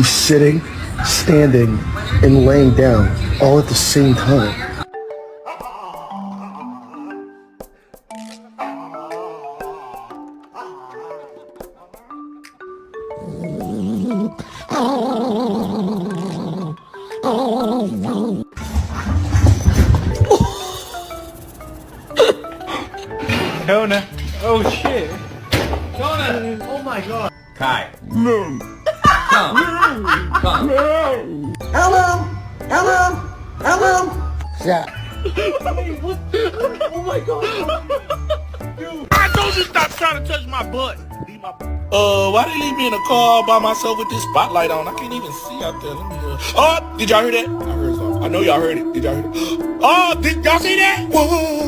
He's sitting, standing, and laying down all at the same time. Jonah. Oh shit. Jonah. Oh my god. Kai. No. Come. Come. Hello! Hello! Hello! Yeah. Oh my god. I told you stop trying to touch my butt. Why they leave me in a car by myself with this spotlight on? I can't even see out there. Let me Oh, did y'all hear that? I heard something. I know y'all heard it. Did y'all hear it? Oh, did y'all see that? Whoa.